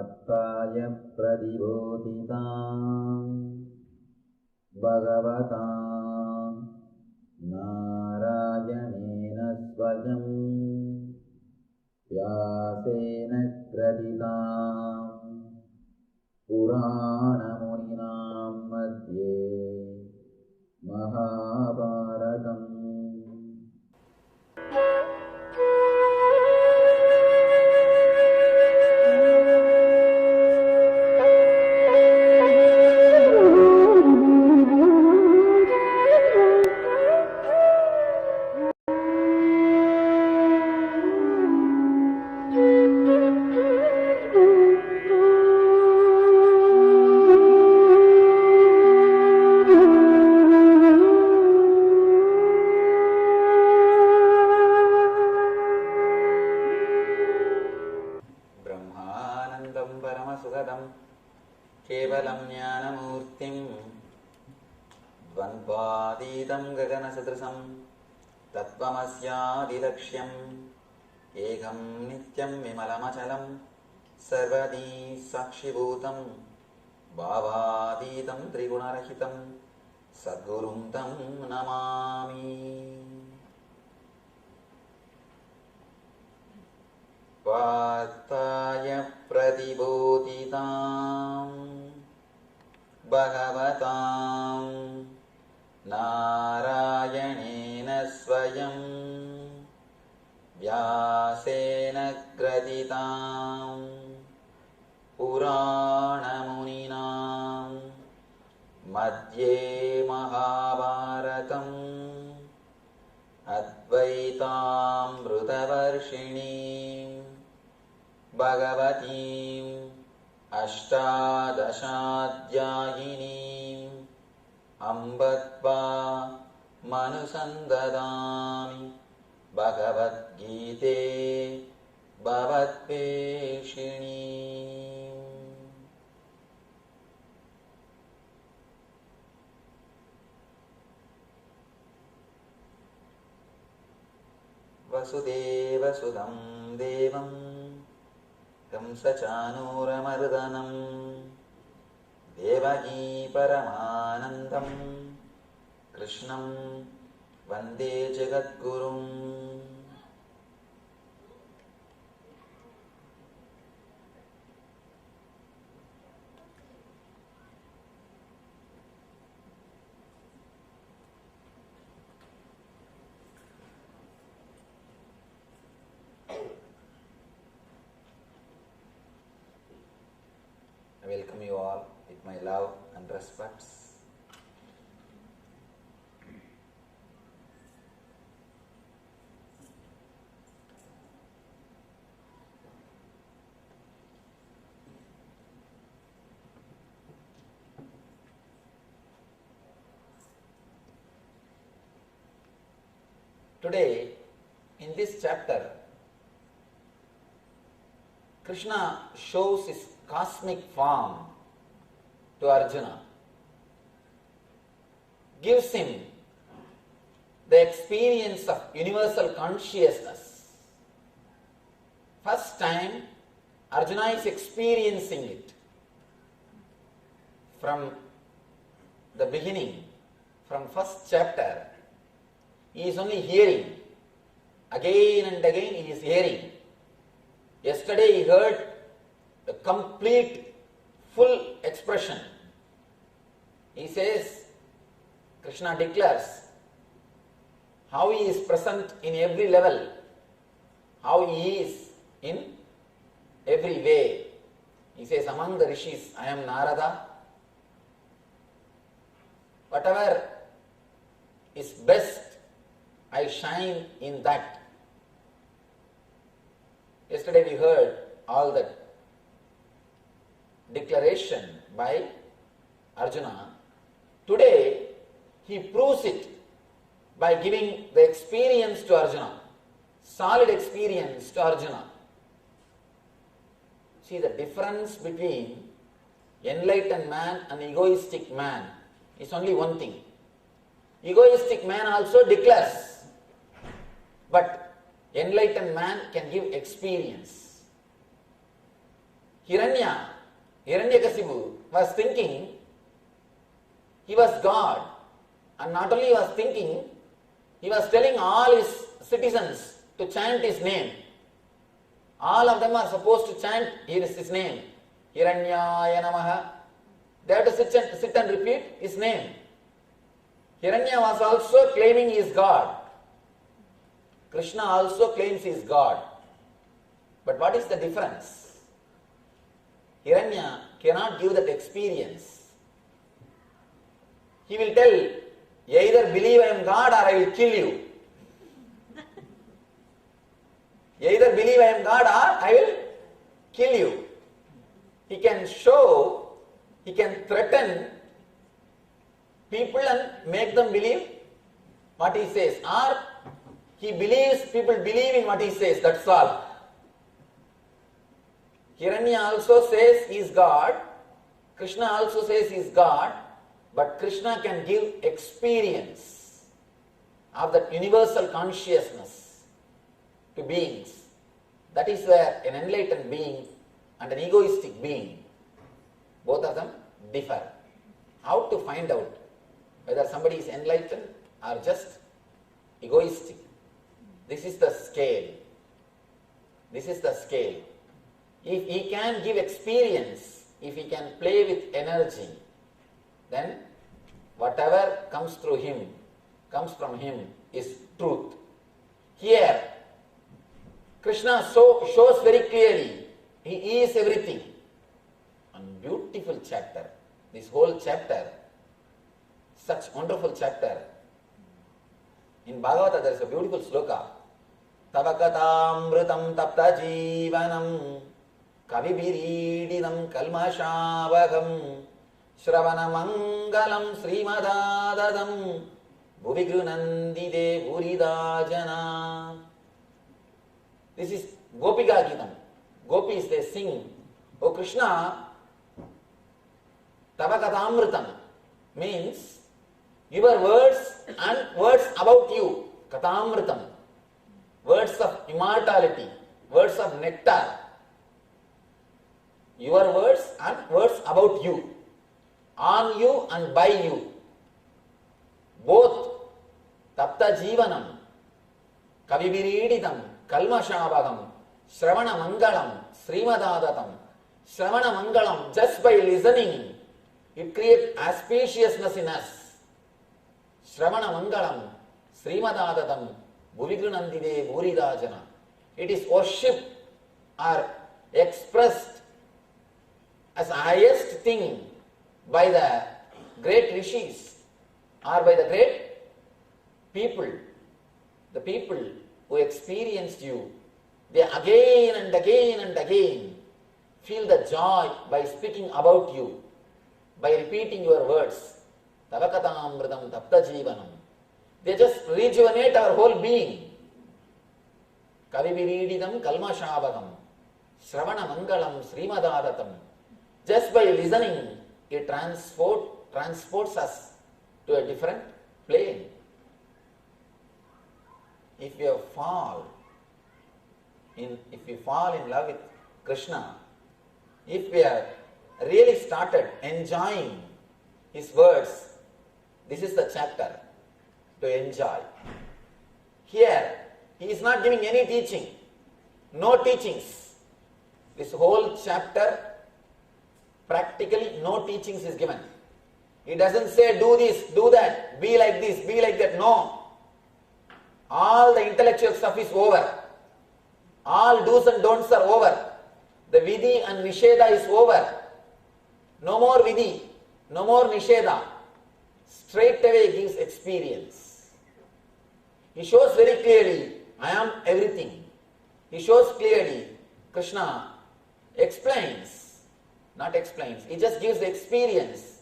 पार्थाय प्रतिबोधितां भगवता नारायणेन स्वयं व्यासेन ग्रथितां पुराणमुनिनां मध्ये महाभारतम्। केवलं ज्ञानमूर्तिं द्वन्द्वातीतं गगनसदृशं तत्त्वमस्यादिलक्ष्यम् एकं नित्यं विमलमचलं सर्वदी साक्षिभूतं भावातीतं त्रिगुणरहितं सद्गुरुं तं नमामि। पार्थाय प्रतिबोधितां भगवतां नारायणेन स्वयं व्यासेन ग्रथितां पुराणमुनिनां मध्ये महाभारतम् अद्वैतामृतवर्षिणीं भगवतीम् अष्टादशाध्यायिनीम् अम्ब त्वामनुसन्ददामि भगवद्गीते भवद्वेषिणीम्। वसुदेवसुतं देवं कंसचानूरमर्दनं देवकी परमानन्दं कृष्णं वन्दे जगद्गुरुम्। I welcome you all with my love and respects. Today, in this chapter, Krishna shows his cosmic form to Arjuna, gives him the experience of universal consciousness. First time Arjuna is experiencing it. From the beginning, from first chapter, he is only hearing. Again and again he is hearing. Yesterday he heard the complete, full expression. He says, Krishna declares how he is present in every level, how he is in every way. He says, among the rishis, I am Narada. Whatever is best, I shine in that. Yesterday we heard all that declaration by Arjuna. Today he proves it by giving the experience to Arjuna, solid experience to Arjuna. See, the difference between enlightened man and egoistic man is only one thing. Egoistic man also declares, but enlightened man can give experience. Hiranyakasipu was thinking he was God. And not only he was thinking, he was telling all his citizens to chant his name. All of them are supposed to chant his name. Hiranyaya Namaha. They have to sit and repeat his name. Hiranya was also claiming he is God. Krishna also claims he is God. But what is the difference? Hiranya cannot give that experience. He will tell, either believe I am God or I will kill you. Either believe I am God or I will kill you. He can show, he can threaten people and make them believe what he says. Or he believes people believe in what he says, that's all. Hiranya also says he is God. Krishna also says he is God. But Krishna can give experience of that universal consciousness to beings. That is where an enlightened being and an egoistic being, both of them differ. How to find out whether somebody is enlightened or just egoistic? This is the scale. This is the scale. If he can give experience, if he can play with energy, then whatever comes through him, comes from him, is truth. Here, Krishna shows very clearly, he is everything. And beautiful chapter. This whole chapter, such wonderful chapter. In Bhagavata there is a beautiful sloka. Tavakatamritam tapta jivanam kavibiridinam kalmashavagam Shravana Mangalam Srimadadadam Bhuvigrunandide Buridajana. This is Gopika Gitam. Gopis, they sing, O Krishna, Tavakatamritam means your words and words about you. Katamritam. Words of immortality. Words of nectar. Your words and words about you. On you and by you. Both. Tapta Jivanam. Kavibirididam. Kalmashavagam. Shravana Mangalam. Srimadadatam. Shravana Mangalam. Just by listening, it creates auspiciousness in us. Shravana Mangalam. Srimadadatam. Bhuvigrunandide Buridajana. It is worshipped or expressed as the highest thing by the great rishis or by the great people, the people who experienced you. They again and again and again feel the joy by speaking about you, by repeating your words. Tavakatamritam tapta jivanam. They just rejuvenate our whole being. Kavivirididam kalmashavagam. Shravana mangalam srimadadatam. Just by listening, it transports us to a different plane. If you fall in love with Krishna, if we have really started enjoying his words, this is the chapter to enjoy. Here, he is not giving any teaching, no teachings. This whole chapter, practically no teachings is given. He doesn't say do this, do that, be like this, be like that. No. All the intellectual stuff is over. All do's and don'ts are over. The vidhi and nisheda is over. No more vidhi, no more nisheda. Straight away gives experience. He shows very clearly, I am everything. He shows clearly, Krishna explains, not explains, he just gives the experience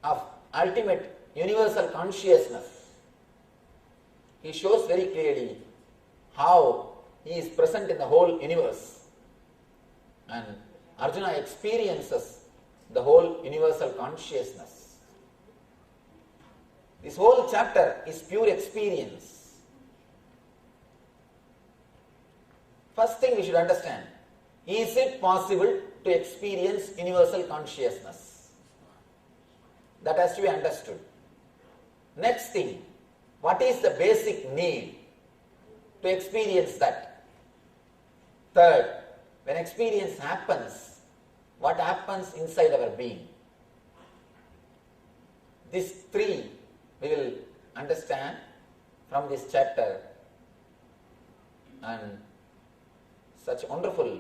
of ultimate universal consciousness. He shows very clearly how he is present in the whole universe. And Arjuna experiences the whole universal consciousness. This whole chapter is pure experience. First thing we should understand, Is it possible to experience universal consciousness? That has to be understood. Next thing, what is the basic need to experience that? Third, when experience happens, what happens inside our being? These three we will understand from this chapter, and such wonderful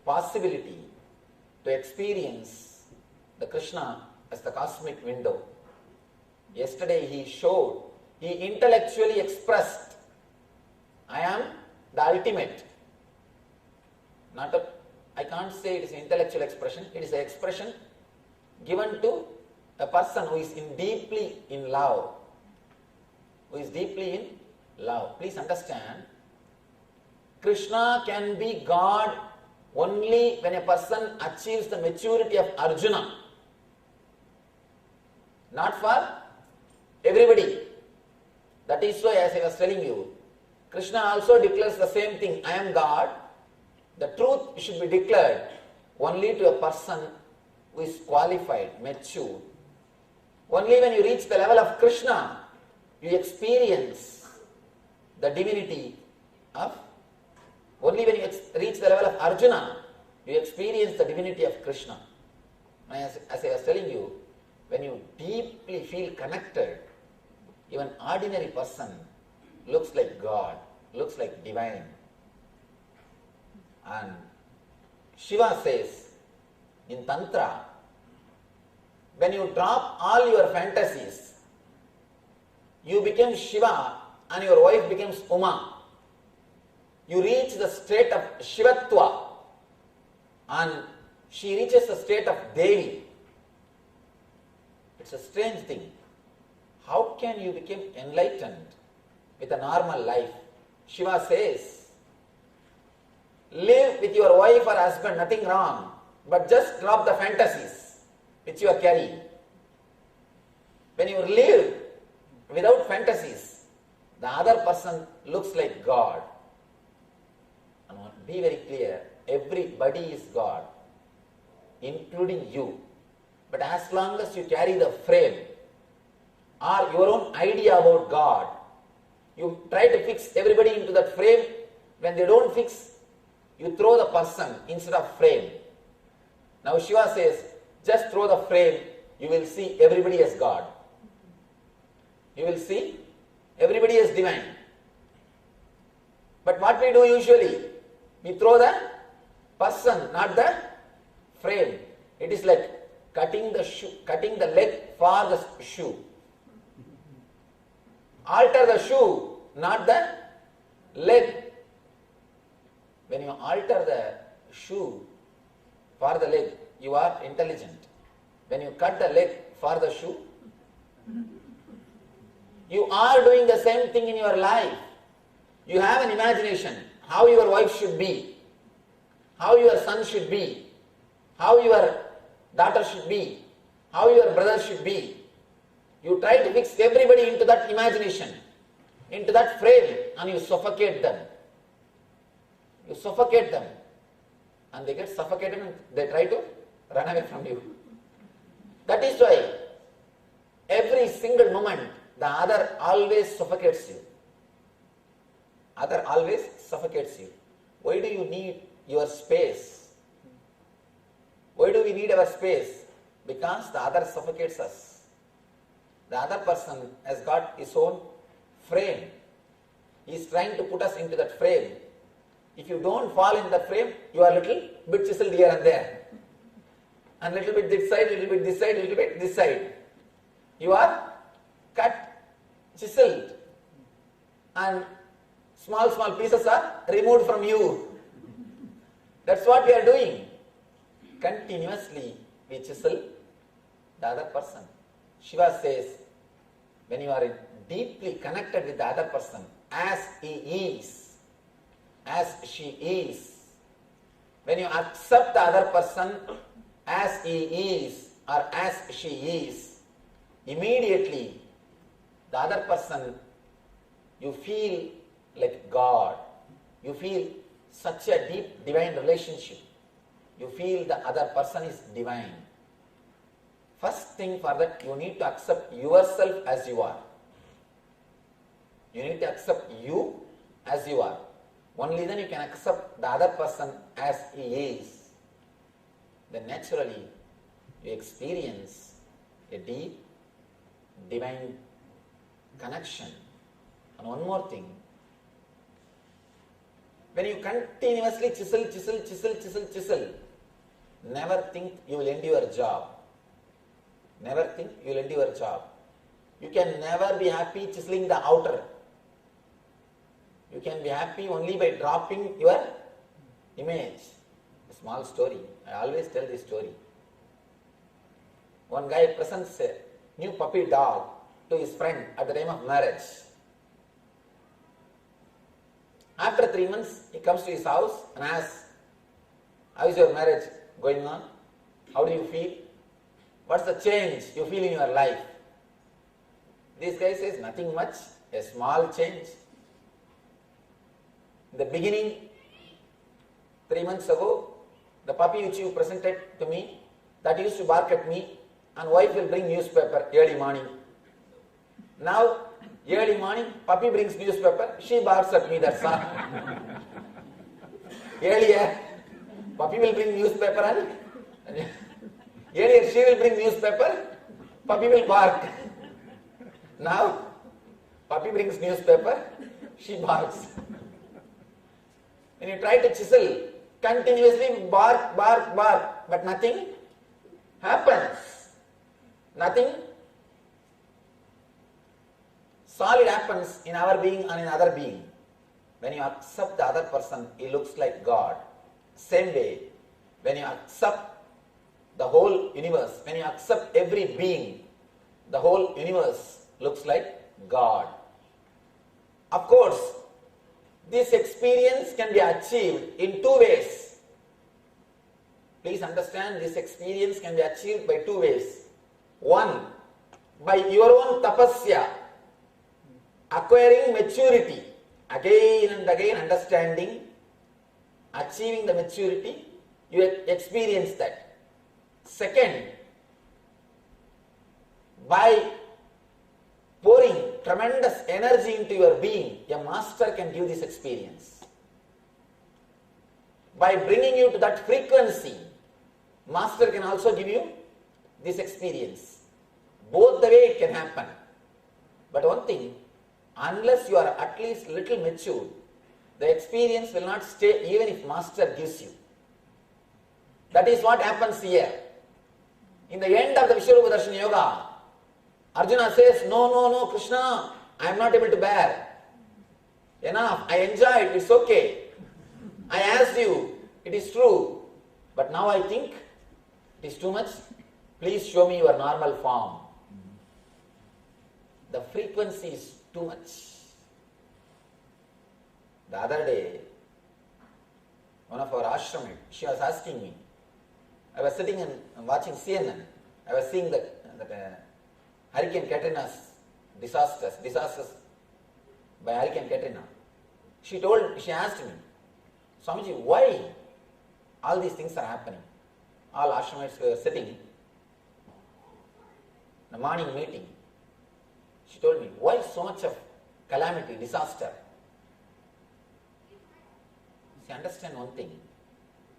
possibility to experience the Krishna as the cosmic window. Yesterday he showed, he intellectually expressed, I am the ultimate. I can't say it is an intellectual expression, it is an expression given to a person who is deeply in love. Who is deeply in love. Please understand, Krishna can be God only when a person achieves the maturity of Arjuna. Not for everybody. That is why, as I was telling you, Krishna also declares the same thing, I am God. The truth should be declared only to a person who is qualified, mature. Only when you reach the level of Krishna, you experience the divinity of, only when you reach the level of Arjuna, you experience the divinity of Krishna. As I was telling you, when you deeply feel connected, even ordinary person looks like God, looks like divine. And Shiva says in Tantra, when you drop all your fantasies, you become Shiva and your wife becomes Uma. You reach the state of Shivatva and she reaches the state of Devi. It's a strange thing. How can you become enlightened with a normal life? Shiva says, live with your wife or husband, nothing wrong, but just drop the fantasies which you are carrying. When you live without fantasies, the other person looks like God. And be very clear, everybody is God, including you. But as long as you carry the frame or your own idea about God, you try to fix everybody into that frame. When they don't fix, you throw the person instead of frame. Now Shiva says, just throw the frame, you will see everybody as God. You will see everybody as divine. But what we do usually, we throw the person, not the frame. It is like cutting the leg for the shoe. Alter the shoe, not the leg. When you alter the shoe for the leg, you are intelligent. When you cut the leg for the shoe, you are doing the same thing in your life. You have an imagination, how your wife should be, how your son should be, how your daughter should be, how your brother should be. You try to fix everybody into that imagination, into that frame, and you suffocate them. You suffocate them, and they get suffocated and they try to run away from you. That is why every single moment the other always suffocates you. Other always suffocates you. Why do you need your space? Why do we need our space? Because the other suffocates us. The other person has got his own frame. He is trying to put us into that frame. If you don't fall in the frame, you are a little bit chiseled here and there. And little bit this side, little bit this side, little bit this side. You are cut, chiseled, and small pieces are removed from you. That's what we are doing. Continuously we chisel the other person. Shiva says, when you are deeply connected with the other person, as he is, as she is, when you accept the other person as he is or as she is, immediately the other person, you feel like God. You feel such a deep divine relationship. You feel the other person is divine. First thing for that, you need to accept yourself as you are. You need to accept you as you are. Only then you can accept the other person as he is. Then naturally you experience a deep divine connection. And one more thing, when you continuously chisel, never think you will end your job. Never think you will end your job. You can never be happy chiseling the outer. You can be happy only by dropping your image. A small story. I always tell this story. One guy presents a new puppy dog to his friend at the time of marriage. After 3 months, he comes to his house and asks, how is your marriage going on? How do you feel? What's the change you feel in your life? This guy says, nothing much, a small change. In the beginning, 3 months ago, the puppy which you presented to me, that used to bark at me, and wife will bring newspaper early morning. Now, early morning, puppy brings newspaper, she barks at me, that's all. Earlier, puppy will bring newspaper and earlier she will bring newspaper, puppy will bark. Now, puppy brings newspaper, she barks. When you try to chisel, continuously bark, but nothing happens. Nothing solid happens in our being and in other being. When you accept the other person, he looks like God. Same way, when you accept the whole universe, when you accept every being, the whole universe looks like God. Of course, this experience can be achieved in 2 ways. Please understand, this experience can be achieved by 2 ways. One, by your own tapasya, acquiring maturity, again and again understanding, achieving the maturity, you experience that. Second, by pouring tremendous energy into your being, a master can give this experience. By bringing you to that frequency, master can also give you this experience. Both the way it can happen. But one thing, unless you are at least little mature, the experience will not stay even if master gives you. That is what happens here. In the end of the Vishwarupa Darshana Yoga, Arjuna says, no, Krishna, I am not able to bear. Enough, I enjoyed, it's okay. I asked you, it is true. But now I think it is too much. Please show me your normal form. The frequency is too much. The other day, one of our ashramites, she was asking me, I was sitting and watching CNN. I was seeing that Hurricane Katrina's disasters by Hurricane Katrina. She asked me, Swamiji, why all these things are happening? All ashramites were sitting in a morning meeting. She told me, why so much of calamity, disaster? See, understand one thing.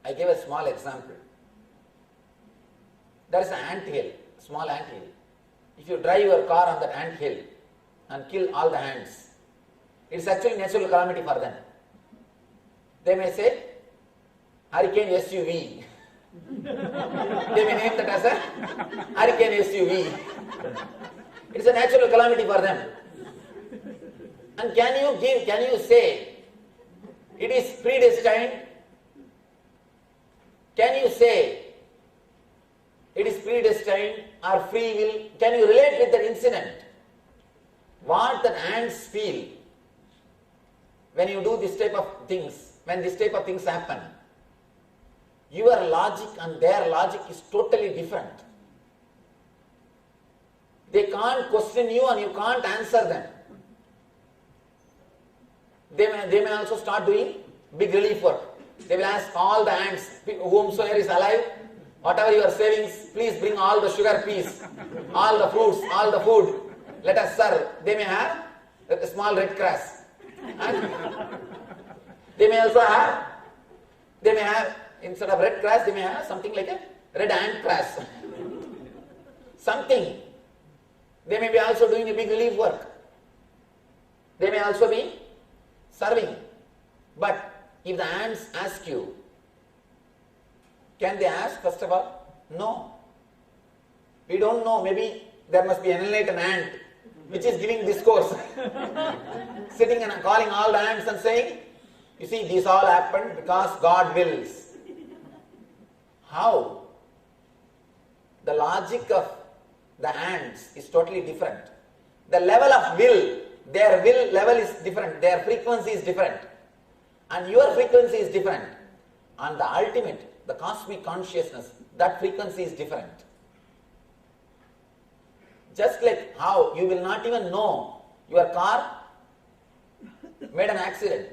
I gave a small example. There is an ant hill, small ant hill. If you drive your car on that ant hill and kill all the ants, it is actually natural calamity for them. They may say, Hurricane SUV. They may name that as a Hurricane SUV. It is a natural calamity for them. And can you say it is predestined? Can you say it is predestined or free will? Can you relate with that incident? What the ants feel when you do this type of things, when this type of things happen? Your logic and their logic is totally different. They can't question you and you can't answer them. They may also start doing big relief work. They will ask all the ants, whomsoever is alive, whatever your savings, please bring all the sugar peas, all the fruits, all the food. Let us serve. They may have a small red grass. And they may also have, instead of red grass, they may have something like a red ant grass. Something. They may be also doing a big relief work. They may also be serving. But if the ants ask you, can they ask first of all? No. We don't know. Maybe there must be an enlightened ant which is giving discourse. Sitting and calling all the ants and saying, you see, this all happened because God wills. How? The logic of the ants is totally different. The level of will, their will level is different, their frequency is different, and your frequency is different. And the ultimate, the cosmic consciousness, that frequency is different. Just like how you will not even know your car made an accident.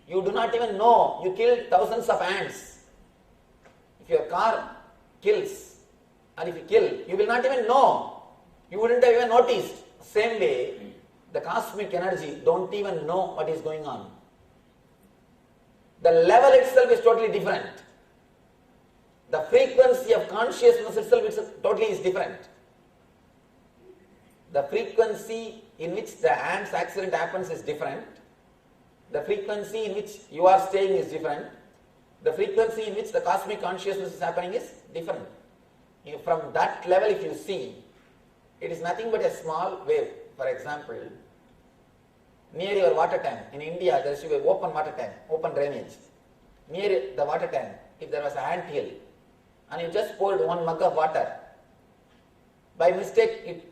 You do not even know you killed thousands of ants. If your car kills, and if you kill, you will not even know. You wouldn't have even noticed. Same way, the cosmic energy don't even know what is going on. The level itself is totally different. The frequency of consciousness itself totally is different. The frequency in which the ant's accident happens is different. The frequency in which you are staying is different. The frequency in which the cosmic consciousness is happening is different. From that level, if you see, it is nothing but a small wave. For example, near your water tank, in India there should be an open water tank, open drainage. Near the water tank, if there was an ant hill, and you just poured 1 mug of water, by mistake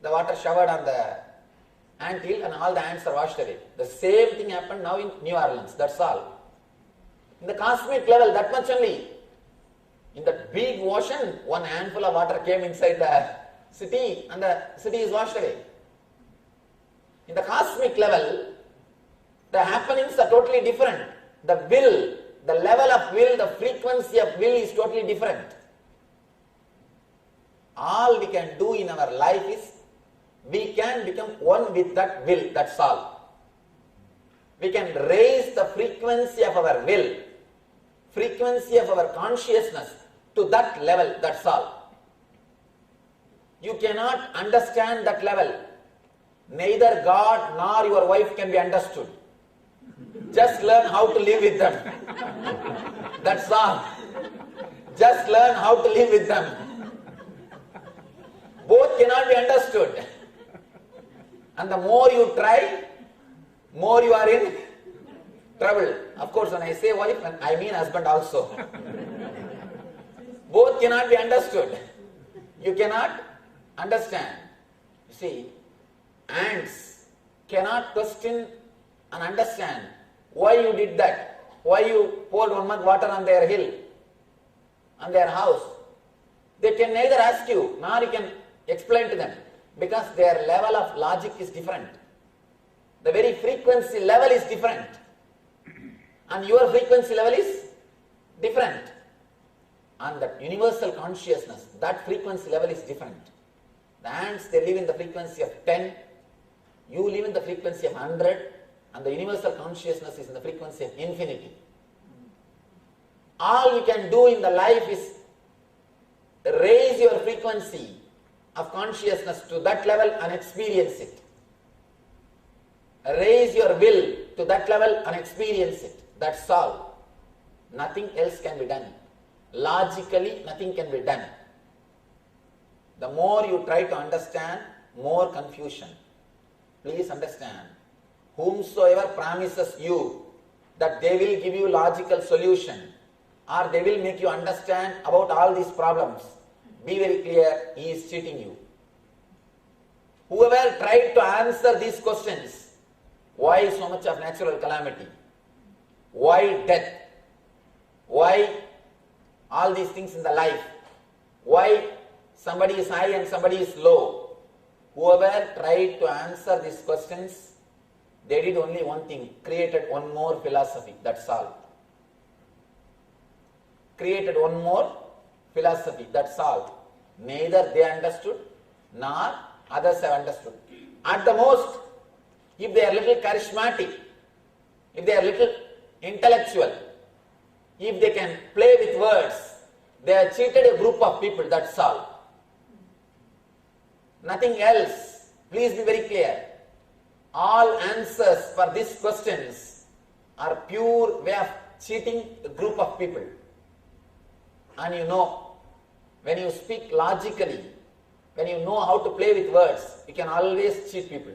the water showered on the ant hill and all the ants are washed away. The same thing happened now in New Orleans, that's all. In the cosmic level, that much only. In that big ocean, 1 handful of water came inside the city and the city is washed away. In the cosmic level, the happenings are totally different. The will, the level of will, the frequency of will is totally different. All we can do in our life is, we can become one with that will, that's all. We can raise the frequency of our will, frequency of our consciousness to that level, that's all. You cannot understand that level. Neither God nor your wife can be understood. Just learn how to live with them. That's all. Just learn how to live with them. Both cannot be understood. And the more you try, more you are in trouble. Of course, when I say wife, I mean husband also. Both cannot be understood. You cannot understand. You see, ants cannot question and understand why you did that, why you poured 1 mug water on their hill, on their house. They can neither ask you nor you can explain to them, because their level of logic is different. The very frequency level is different, and your frequency level is different. And that universal consciousness, that frequency level is different. The ants, they live in the frequency of 10, you live in the frequency of 100, and the universal consciousness is in the frequency of infinity. All you can do in the life is raise your frequency of consciousness to that level and experience it. Raise your will to that level and experience it. That's all. Nothing else can be done. Logically, nothing can be done. The more you try to understand, more confusion. Please understand, whomsoever promises you that they will give you logical solution, or they will make you understand about all these problems, be very clear, he is cheating you. Whoever tried to answer these questions, why so much of natural calamity? Why death? Why all these things in the life? Why somebody is high and somebody is low? Whoever tried to answer these questions They did only one thing, created one more philosophy, that's all. Created one more philosophy, that's all. Neither they understood, nor others have understood. At the most, if they are little charismatic, if they are little intellectual, if they can play with words, they have cheated a group of people, that's all. Nothing else. Please be very clear. All answers for these questions are pure way of cheating a group of people. And you know, when you speak logically, when you know how to play with words, you can always cheat people.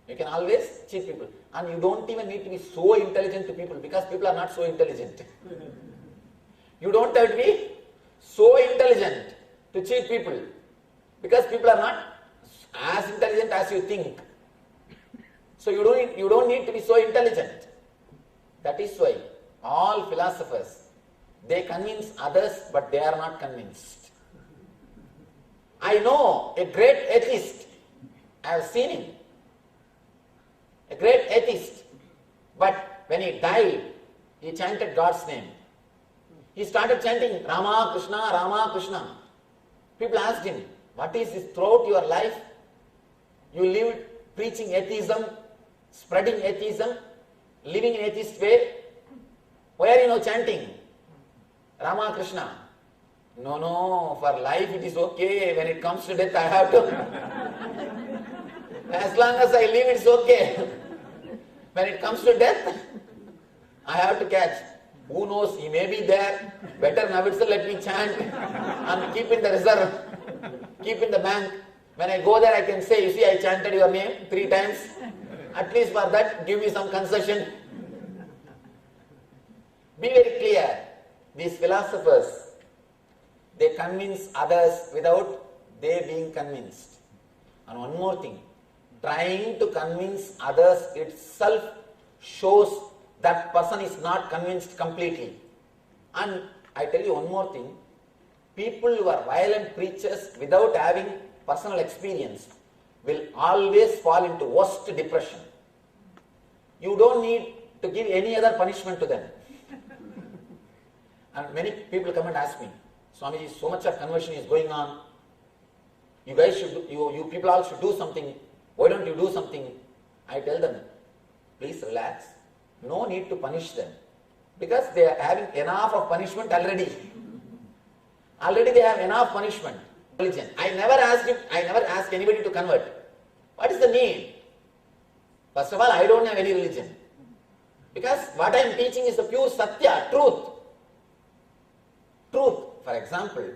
You can always cheat people. And you don't even need to be so intelligent to people, because people are not so intelligent. You don't have to be so intelligent to cheat people, because people are not as intelligent as you think. So you don't need to be so intelligent. That is why all philosophers, they convince others, but they are not convinced. I know a great atheist. I have seen him. A great atheist. But when he died, he chanted God's name. He started chanting Rama Krishna, Rama Krishna. People asked him, what is this throughout your life? You lived preaching atheism, spreading atheism, living in atheist way. Why are you now chanting Rama Krishna? No, for life it is okay. When it comes to death, I have to. As long as I live, it's okay. When it comes to death, I have to catch. Who knows, he may be there. Better now itself let me chant and keep in the reserve, keep in the bank. When I go there, I can say, you see, I chanted your name 3 times. At least for that, give me some concession. Be very clear. These philosophers, they convince others without they being convinced. And one more thing, trying to convince others itself shows that person is not convinced completely. And I tell you one more thing, people who are violent preachers without having personal experience will always fall into worst depression. You don't need to give any other punishment to them. And many people come and ask me, Swamiji, so much of conversion is going on. You guys should do, you people all should do something. Why don't you do something? I tell them, please relax. No need to punish them, because they are having enough of punishment already. Already they have enough punishment. Religion. I never ask anybody to convert. What is the need? First of all, I don't have any religion, because what I am teaching is the pure satya, truth. Truth. For example,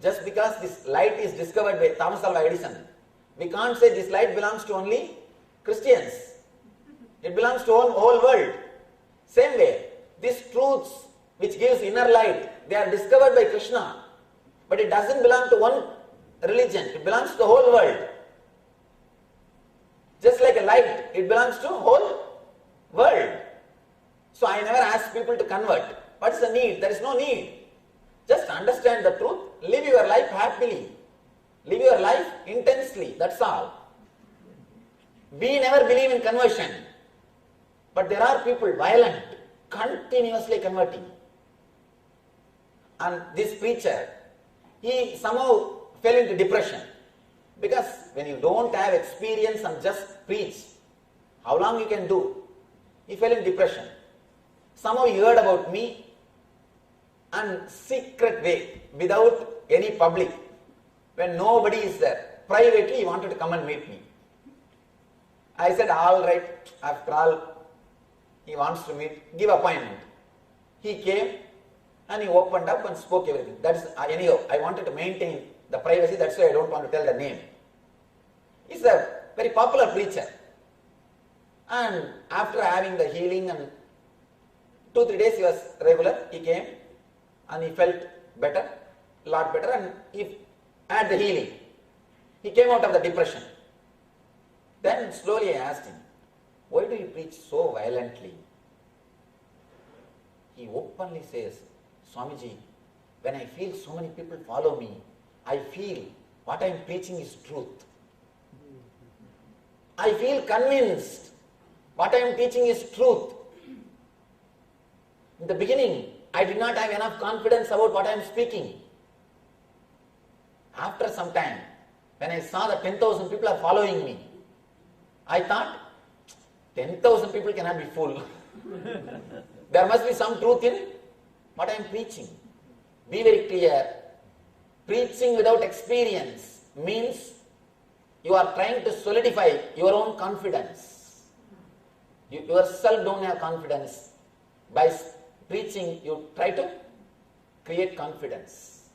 just because this light is discovered by Thomas Alva Edison, we can't say this light belongs to only Christians. It belongs to the whole world. Same way, these truths which gives inner light, they are discovered by Krishna, but it doesn't belong to one religion. It belongs to the whole world. Just like a light, it belongs to the whole world. So I never ask people to convert. What is the need? There is no need. Just understand the truth, live your life happily, live your life intensely, that's all. We never believe in conversion, but there are people violent, continuously converting. And this preacher, he somehow fell into depression, because when you don't have experience and just preach, how long you can do? He fell in depression. Somehow he heard about me, and secret way, without any public, when nobody is there, privately he wanted to come and meet me. I said, all right, after all, he wants to meet, give appointment. He came and he opened up and spoke everything. That is, anyhow, I wanted to maintain the privacy, that's why I don't want to tell the name. He's a very popular preacher. And after having the healing and 2-3 days he was regular, he came and he felt better, a lot better, and he had the healing. He came out of the depression. Then slowly I asked him, why do you preach so violently? He openly says, Swamiji, when I feel so many people follow me, I feel what I am preaching is truth. I feel convinced what I am teaching is truth. In the beginning, I did not have enough confidence about what I am speaking. After some time, when I saw that 10,000 people are following me, I thought, 10,000 people cannot be full. There must be some truth in what I am preaching. Be very clear. Preaching without experience means you are trying to solidify your own confidence. You yourself don't have confidence. By preaching, you try to create confidence.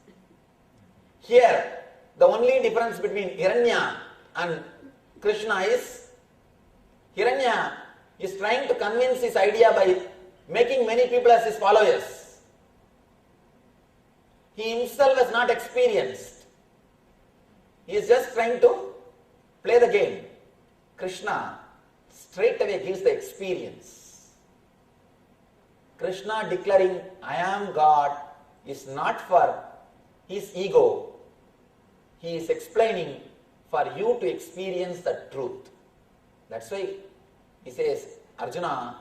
Here, the only difference between Hiranya and Krishna is Hiranya is trying to convince his idea by making many people as his followers. He himself has not experienced. He is just trying to play the game. Krishna straight away gives the experience. Krishna declaring, I am God, is not for his ego. He is explaining for you to experience the truth. That's why he says, Arjuna,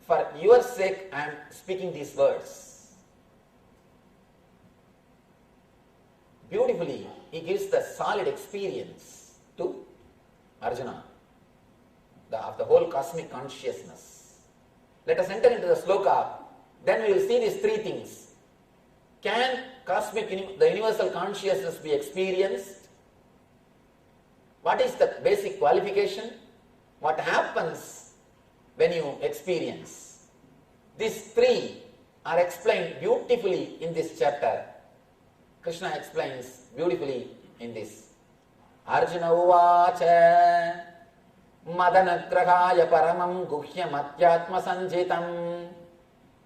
for your sake I am speaking these words. Beautifully, he gives the solid experience to Arjuna of the whole cosmic consciousness. Let us enter into the sloka, then we will see these three things. Can the universal consciousness be experienced? What is the basic qualification? What happens when you experience? These three are explained beautifully in this chapter. Krishna explains beautifully in this. Arjuna uvacha madanagrahaya paramam guhyam adhyatma sanjitam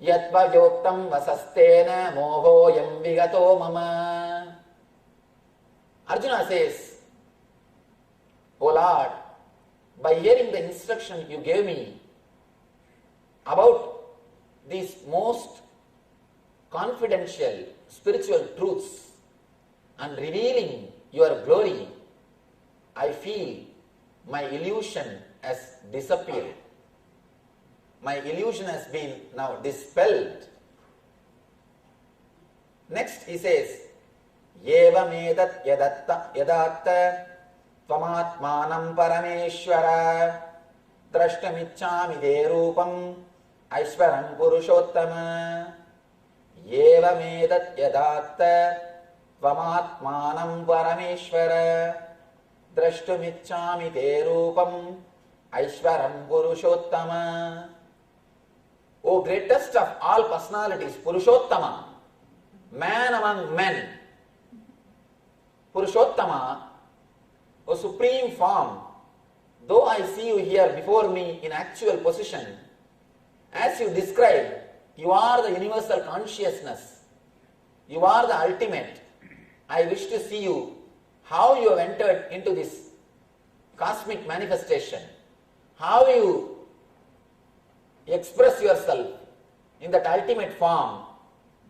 yatvajoktam vasastena mohoyam vigato mama. Arjuna says, O Lord, by hearing the instruction you gave me about these most confidential spiritual truths and revealing your glory, I feel my illusion has disappeared. My illusion has been now dispelled. Next he says, Yevamedat yadatta tvamatmanam parameshwara drashtamichami te rupam aishwaram purushottama. Yevamedat yadatta tvamatmanam parameshwara drashtumichami te rupam aishwaram purushottama. O greatest of all personalities, Purushottama, man among men. Purushottama, O supreme form, though I see you here before me in actual position, as you describe, you are the universal consciousness. You are the ultimate. I wish to see you, how you have entered into this cosmic manifestation, how you express yourself in that ultimate form.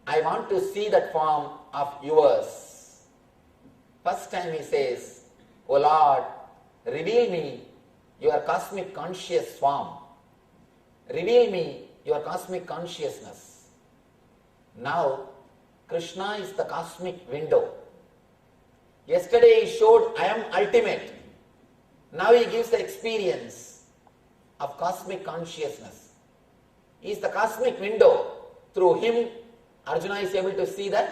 I want to see that form of yours. First time he says, O Lord, reveal me your cosmic conscious form. Reveal me your cosmic consciousness. Now, Krishna is the cosmic window. Yesterday he showed, I am ultimate. Now he gives the experience of cosmic consciousness. He is the cosmic window. Through him, Arjuna is able to see the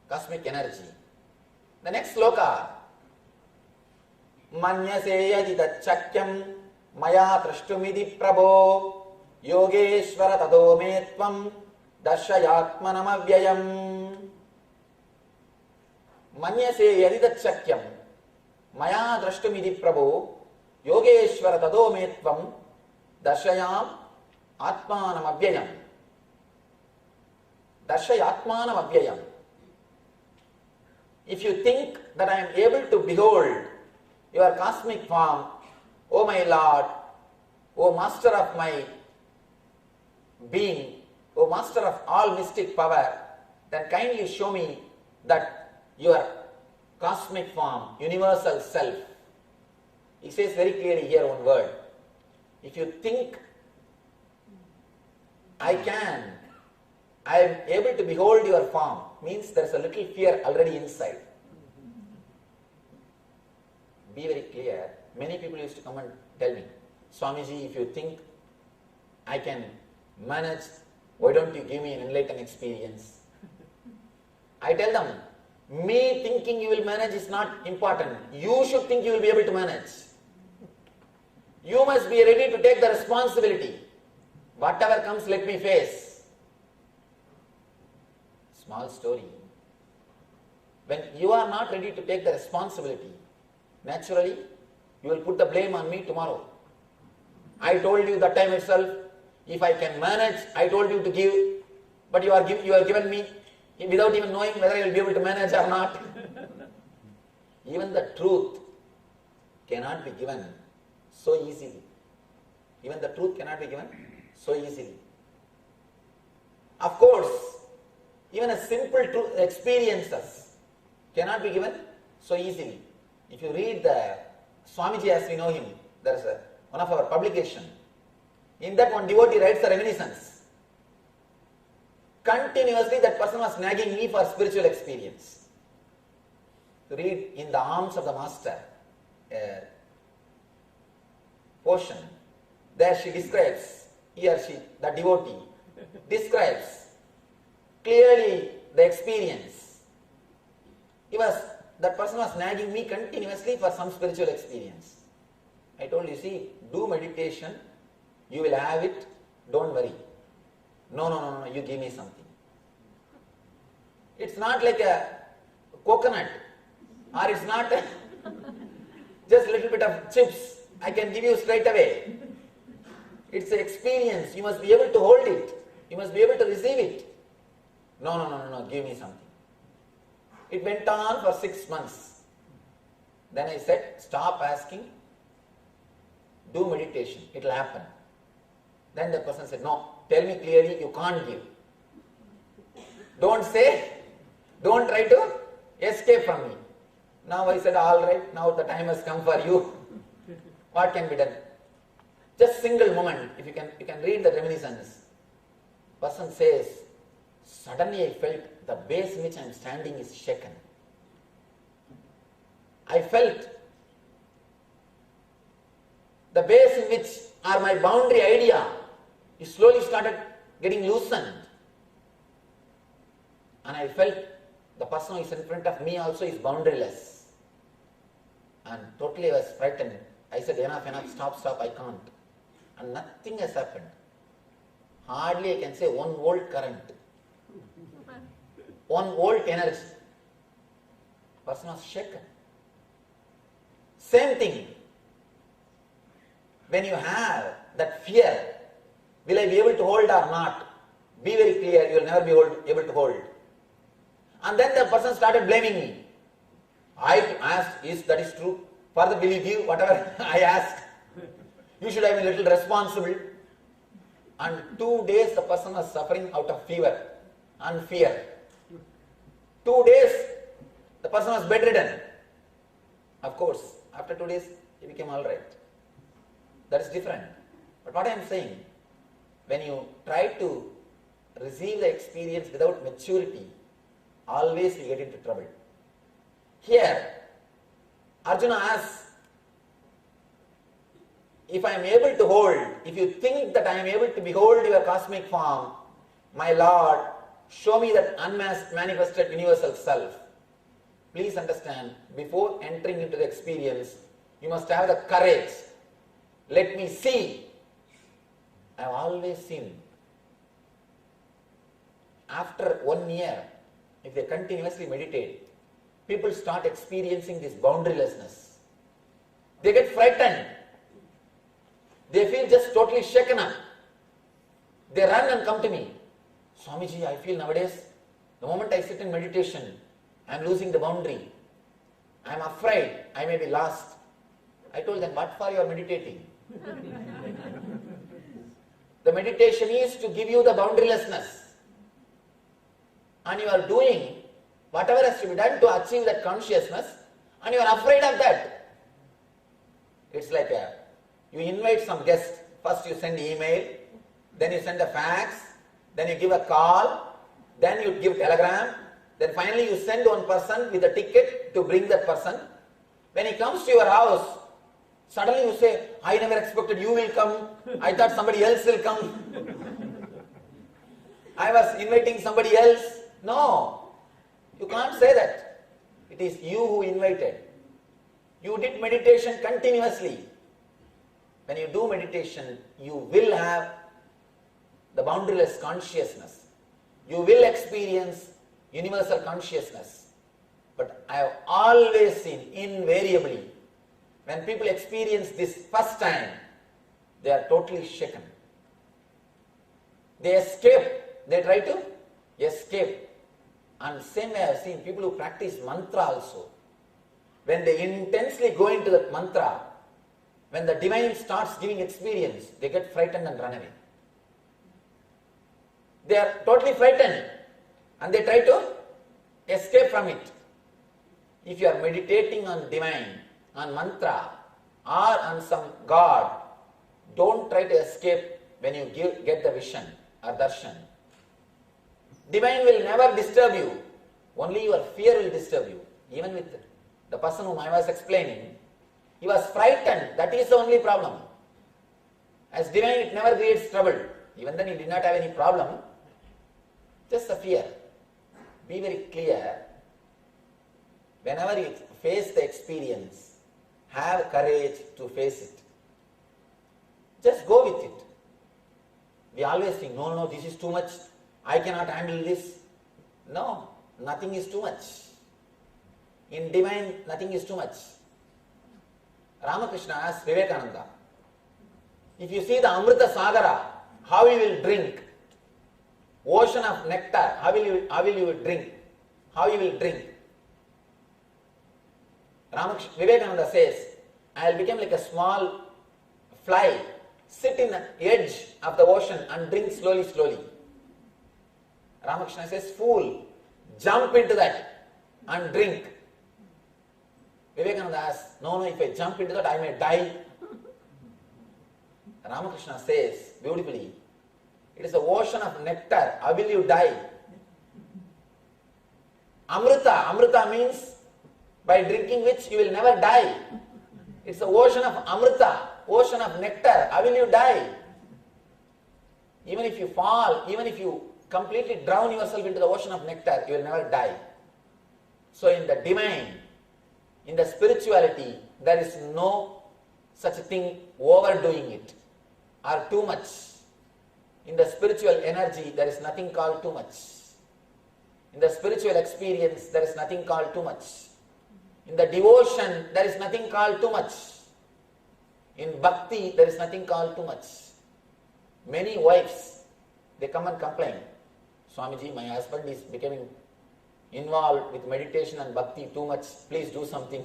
cosmic energy. The next sloka, Manyase yadita chakyam maya trashtumidi prabho yogeshvara tado me tvam darshayatmanam avyayam. Manyase yadita chakyam maya drashtumidi prabho yogeshvara tado me tvam darshayam atmanam avyayam. Darshayatmanam avyayam. If you think that I am able to behold your cosmic form, O my Lord, O Master of my being, O Master of all mystic power, then kindly show me that your cosmic form, universal self, He says very clearly here one word. If you think I am able to behold your form, means there is a little fear already inside. Be very clear. Many people used to come and tell me, Swamiji, if you think I can manage, why don't you give me an enlightened experience? I tell them, me thinking you will manage is not important. You should think you will be able to manage. You must be ready to take the responsibility. Whatever comes, let me face. Small story. When you are not ready to take the responsibility, naturally, you will put the blame on me tomorrow. I told you that time itself, if I can manage, I told you to give, but you are given me without even knowing whether I will be able to manage or not. Even the truth cannot be given so easily. Even the truth cannot be given so easily. Of course, even a simple truth experiences cannot be given so easily. If you read the Swamiji as we know him, there is one of our publication. In that one devotee writes a reminiscence. Continuously that person was nagging me for spiritual experience. To read In the Arms of the Master, a portion, there she describes, he or she, the devotee, describes clearly the experience. That person was nagging me continuously for some spiritual experience. I told you, see, do meditation, you will have it, don't worry. No, you give me something. It's not like a coconut, or it's not just a little bit of chips, I can give you straight away. It's an experience, you must be able to hold it, you must be able to receive it. No, give me something. It went on for 6 months. Then I said, stop asking, do meditation, it will happen. Then the person said, no, tell me clearly, you can't give. Don't say, don't try to escape from me. Now I said, all right, now the time has come for you. What can be done? Just single moment, if you can read the reminiscence. Person says, suddenly I felt the base in which I am standing is shaken. I felt the base in which are my boundary idea is slowly started getting loosened. And I felt the person who is in front of me also is boundaryless. And totally I was frightened. I said, enough, stop, I can't. And nothing has happened. Hardly I can say 1 volt current. 1 volt energy. Person was shaken. Same thing. When you have that fear, will I be able to hold or not? Be very clear, you will never be able to hold. And then the person started blaming me. I asked, that is true? Further, will you give whatever I asked? You should have been a little responsible. And 2 days the person was suffering out of fever and fear. 2 days the person was bedridden. Of course, after 2 days he became alright. That is different. But what I am saying, when you try to receive the experience without maturity, always you get into trouble. Here, Arjuna asks, if I am able to hold, if you think that I am able to behold your cosmic form, my Lord, show me that unmasked manifested universal self. Please understand, before entering into the experience, you must have the courage. Let me see. I have always seen. After 1 year, if they continuously meditate, people start experiencing this boundarylessness. They get frightened. They feel just totally shaken up. They run and come to me. Swamiji, I feel nowadays, the moment I sit in meditation, I am losing the boundary. I am afraid I may be lost. I told them, what for you are meditating? The meditation is to give you the boundarylessness. And you are doing whatever has to be done to achieve that consciousness, and you are afraid of that. It's like you invite some guest. First you send email, then you send a fax, then you give a call, then you give telegram, then finally you send one person with a ticket to bring that person. When he comes to your house, suddenly you say, I never expected you will come. I thought somebody else will come. I was inviting somebody else. No, you can't say that. It is you who invited. You did meditation continuously. When you do meditation, you will have the boundaryless consciousness. You will experience universal consciousness. But I have always seen, invariably, when people experience this first time, they are totally shaken. They escape. They try to escape. And same way I have seen people who practice mantra also. When they intensely go into that mantra, when the divine starts giving experience, they get frightened and run away. They are totally frightened and they try to escape from it. If you are meditating on divine, on mantra, or on some God, don't try to escape when you get the vision or darshan. Divine will never disturb you. Only your fear will disturb you. Even with the person whom I was explaining, he was frightened. That is the only problem. As divine, it never creates trouble. Even then, he did not have any problem. Just the fear. Be very clear. Whenever you face the experience, have courage to face it. Just go with it. We always think, no, this is too much. I cannot handle this. No, nothing is too much. In divine, nothing is too much. Ramakrishna asked Vivekananda, if you see the Amrita Sagara, how you will drink? Ocean of nectar, how will you drink? How you will drink? Vivekananda says, I will become like a small fly, sit in the edge of the ocean and drink slowly. Ramakrishna says, fool, jump into that and drink. Vivekananda asks, no, if I jump into that, I may die. Ramakrishna says, beautifully, it is the ocean of nectar, how will you die? Amrita means by drinking which you will never die. It's the ocean of Amrita, ocean of nectar, how will you die? Even if you fall, even if you completely drown yourself into the ocean of nectar, you will never die. So in the divine, in the spirituality, there is no such thing overdoing it or too much. In the spiritual energy, there is nothing called too much. In the spiritual experience, there is nothing called too much. In the devotion, there is nothing called too much. In bhakti, there is nothing called too much. Many wives, they come and complain, Swamiji, my husband is becoming involved with meditation and bhakti too much, please do something.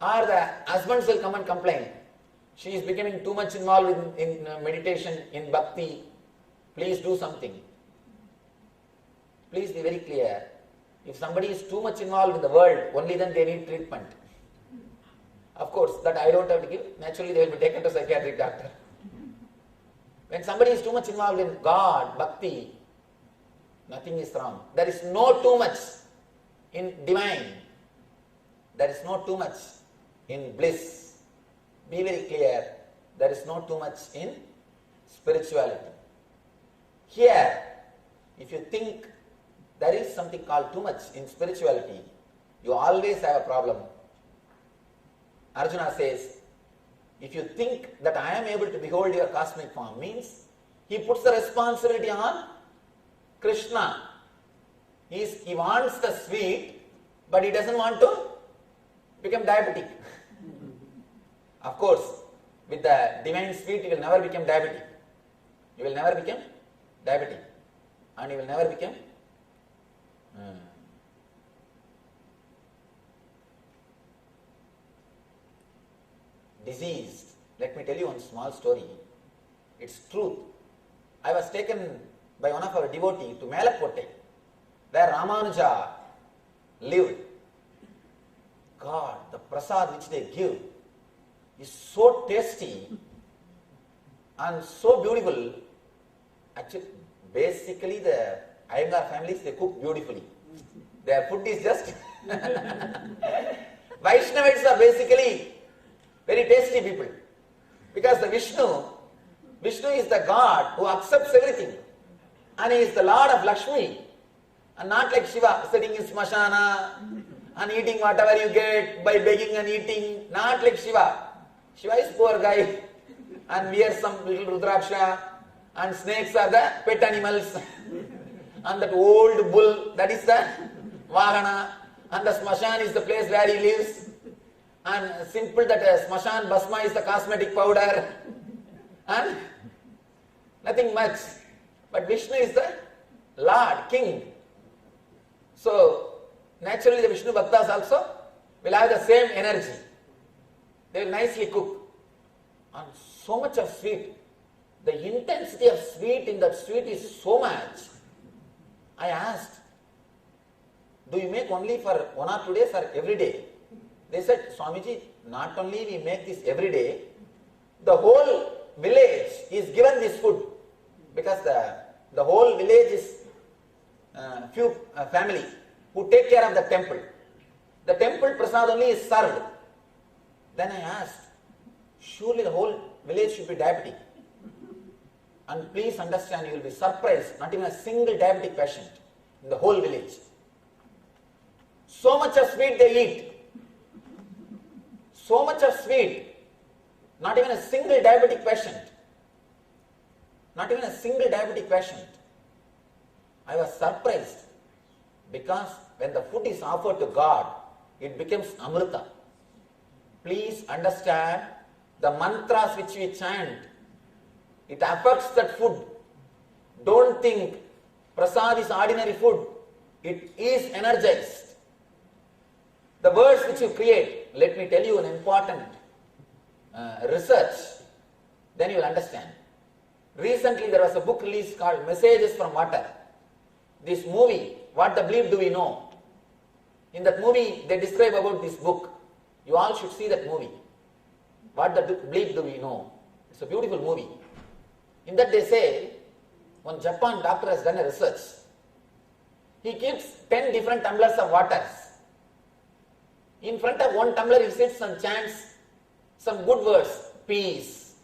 Or the husbands will come and complain, she is becoming too much involved in meditation, in bhakti, please do something. Please be very clear, if somebody is too much involved in the world, only then they need treatment. Of course, that I don't have to give, naturally they will be taken to a psychiatric doctor. When somebody is too much involved in God, bhakti, nothing is wrong. There is no too much in divine. There is no too much in bliss. Be very clear, there is no too much in spirituality. Here, if you think there is something called too much in spirituality, you always have a problem. Arjuna says, if you think that I am able to behold your cosmic form, means he puts the responsibility on Krishna. He wants the sweet, but he doesn't want to become diabetic. Of course, with the divine sweet, you will never become diabetic. You will never become diabetic. And you will never become diseased. Let me tell you one small story. It's truth. I was taken by one of our devotees to Melakotte, where Ramanuja lived. God, the prasad which they give is so tasty and so beautiful. Actually, basically the Iyengar families, they cook beautifully. Their food is just Vaishnavites are basically very tasty people. Because the Vishnu is the God who accepts everything. And he is the Lord of Lakshmi. And not like Shiva, sitting in Smashana and eating whatever you get by begging and eating. Not like Shiva. Shiva is poor guy and wears some little Rudraksha, and snakes are the pet animals. And that old bull, that is the Vahana. And the Smashan is the place where he lives. And simple that Smashan Basma is the cosmetic powder. And nothing much. But Vishnu is the Lord, King. So, naturally the Vishnu Bhaktas also will have the same energy. They will nicely cook. And so much of sweet. The intensity of sweet in that sweet is so much. I asked, do you make only for 1 or 2 days or every day? They said, Swamiji, not only we make this every day, the whole village is given this food. Because the whole village is few family who take care of the temple. The temple prasad only is served. Then I asked, surely the whole village should be diabetic. And please understand, you will be surprised, not even a single diabetic patient in the whole village. So much of sweet they eat. So much of sweet. Not even a single diabetic patient. Not even a single diabetic patient. I was surprised because when the food is offered to God, it becomes amrita. Please understand, the mantras which we chant, it affects that food. Don't think prasad is ordinary food. It is energized. The words which you create, let me tell you an important research, then you will understand. Recently there was a book released called Messages from Water. This movie, What the Bleep Do We Know? In that movie they describe about this book. You all should see that movie. What the Bleep Do We Know? It's a beautiful movie. In that they say, one Japan doctor has done a research. He keeps 10 different tumblers of waters. In front of one tumbler he sits and chants some good words. Peace,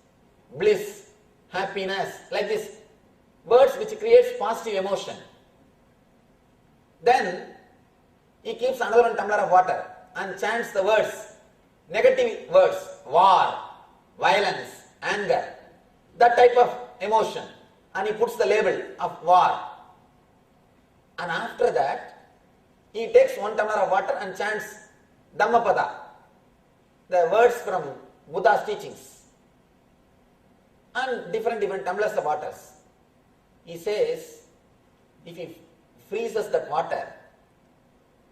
bliss, happiness, like this. Words which creates positive emotion. Then he keeps another one tumbler of water and chants the words, negative words, war, violence, anger, that type of emotion, and he puts the label of war. And after that, he takes one tumbler of water and chants Dhammapada, the words from Buddha's teachings, and different tumblers of waters. He says, if he freezes that water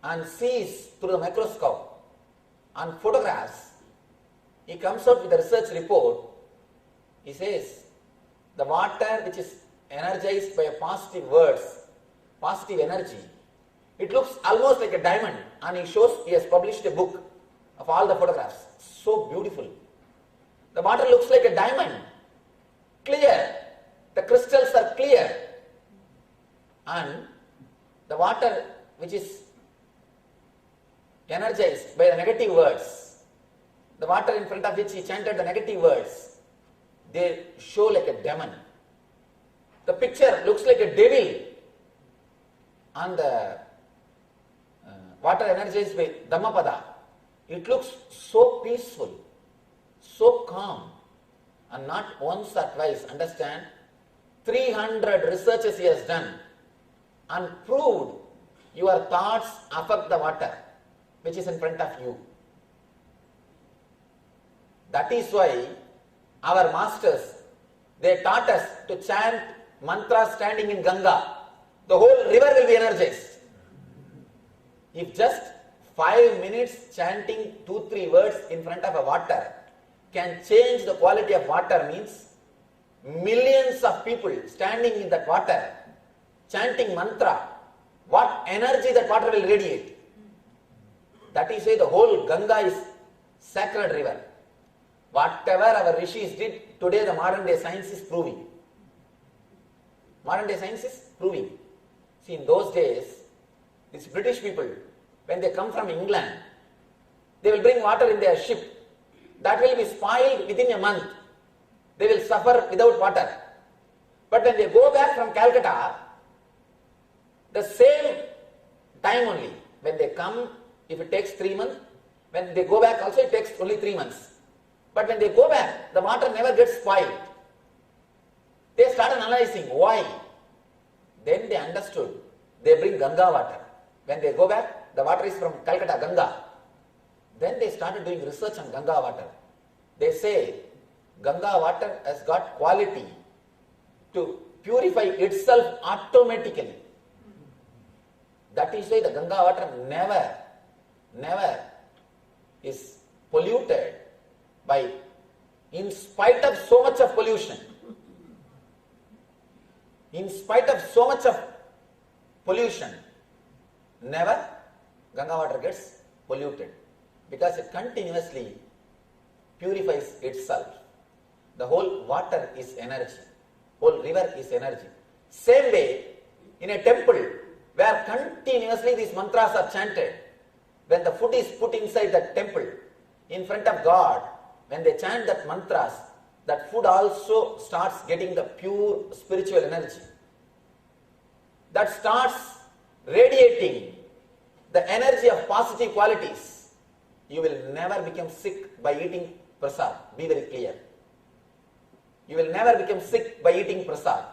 and sees through the microscope and photographs, he comes out with a research report. He says, the water which is energized by positive words, positive energy, it looks almost like a diamond, and he has published a book of all the photographs. So beautiful. The water looks like a diamond, clear. The crystals are clear. And the water which is energized by the negative words, the water in front of which he chanted the negative words, they show like a demon. The picture looks like a devil. And the water energized by Dhammapada, it looks so peaceful, so calm, and not once or twice. Understand, 300 researches he has done and proved your thoughts affect the water which is in front of you. That is why our masters, they taught us to chant mantras standing in Ganga. The whole river will be energized. If just 5 minutes chanting 2-3 words in front of a water can change the quality of water, means millions of people standing in that water chanting mantra, what energy that water will radiate. That is why the whole Ganga is sacred river. Whatever our rishis did, today the modern day science is proving. Modern day science is proving. See, in those days, these British people, when they come from England, they will bring water in their ship. That will be spoiled within a month. They will suffer without water. But when they go back from Calcutta, the same time only, when they come, if it takes 3 months, when they go back also it takes only 3 months. But when they go back, the water never gets spoiled. They started analyzing why. Then they understood. They bring Ganga water. When they go back, the water is from Calcutta, Ganga. Then they started doing research on Ganga water. They say Ganga water has got quality to purify itself automatically. That is why the Ganga water never is polluted by, in spite of so much of pollution. In spite of so much of pollution, never Ganga water gets polluted because it continuously purifies itself. The whole water is energy. Whole river is energy. Same way, in a temple where continuously these mantras are chanted, when the food is put inside that temple, in front of God, when they chant that mantras, that food also starts getting the pure spiritual energy. That starts radiating the energy of positive qualities. You will never become sick by eating prasad. Be very clear. You will never become sick by eating prasad.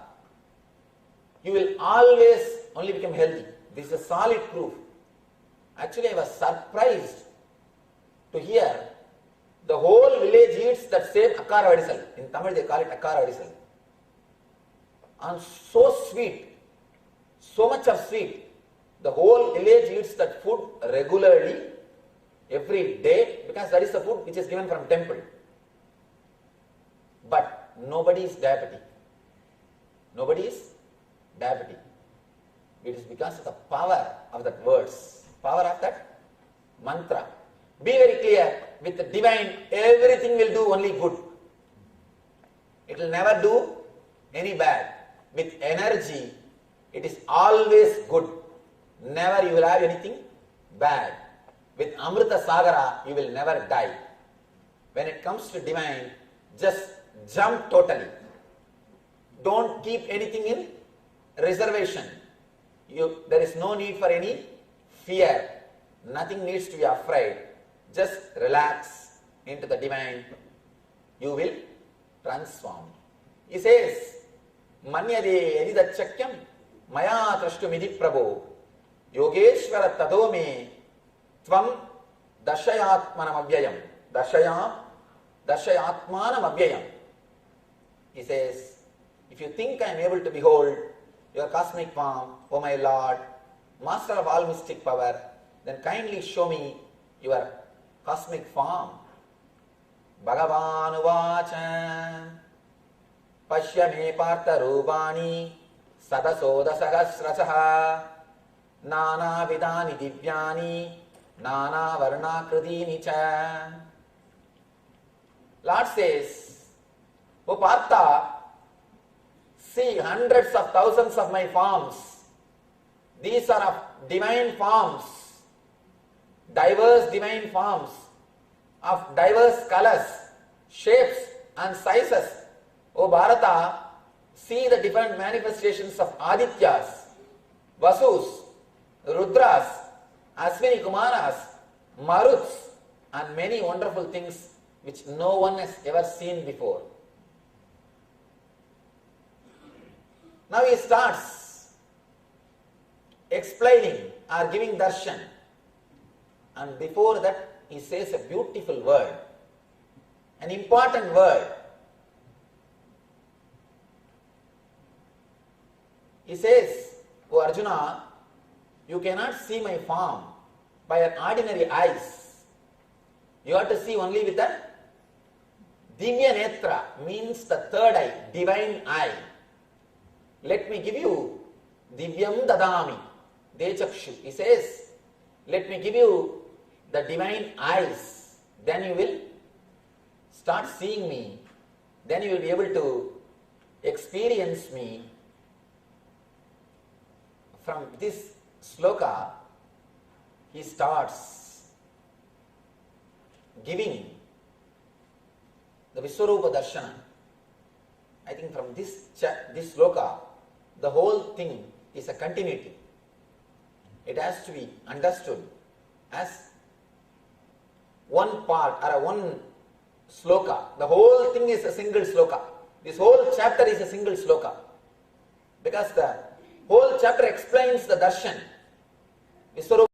You will always only become healthy. This is a solid proof. Actually, I was surprised to hear the whole village eats that same akkara vadisal. In Tamil they call it akkara vadisal. And so sweet, so much of sweet. The whole village eats that food regularly, every day, because that is the food which is given from temple. But nobody is diabetic. Nobody is diabetic. It is because of the power of that words, power of that mantra. Be very clear, with the divine, everything will do only good. It will never do any bad. With energy, it is always good. Never you will have anything bad. With Amrita Sagara, you will never die. When it comes to divine, just jump totally. Don't keep anything in reservation. There is no need for any fear. Nothing needs to be afraid. Just relax into the divine. You will transform. He says, Manyade edidachakyam maya trashtumidhi prabhu yogeshwara tadome tvam dashayatmanam abhyayam. Dashayatmanam abhyayam. He says, if you think I am able to behold your cosmic form, O my Lord, Master of all mystic power, then kindly show me your cosmic form. Bhagavan uvacha Pashya me partha rupani sadasoda sahasrasaha nana vidani divyani nana varnakridini cha. Lord says, O Partha, see hundreds of thousands of my forms. These are of divine forms, diverse divine forms, of diverse colors, shapes and sizes. O Bharata, see the different manifestations of Adityas, Vasus, Rudras, Aswini Kumaras, Maruts, and many wonderful things which no one has ever seen before. Now he starts explaining or giving darshan, and before that he says a beautiful word, an important word. He says, O Arjuna, you cannot see my form by your ordinary eyes. You have to see only with the Divya Netra, means the third eye, divine eye. Let me give you Divyam Dadami, Dechakshu. He says, let me give you the divine eyes, then you will start seeing me, then you will be able to experience me. From this sloka, he starts giving the Vishwarupa Darshana. I think from this sloka, the whole thing is a continuity. It has to be understood as one part or one sloka. The whole thing is a single sloka. This whole chapter is a single sloka. Because the whole chapter explains the darshan. Vishwarupa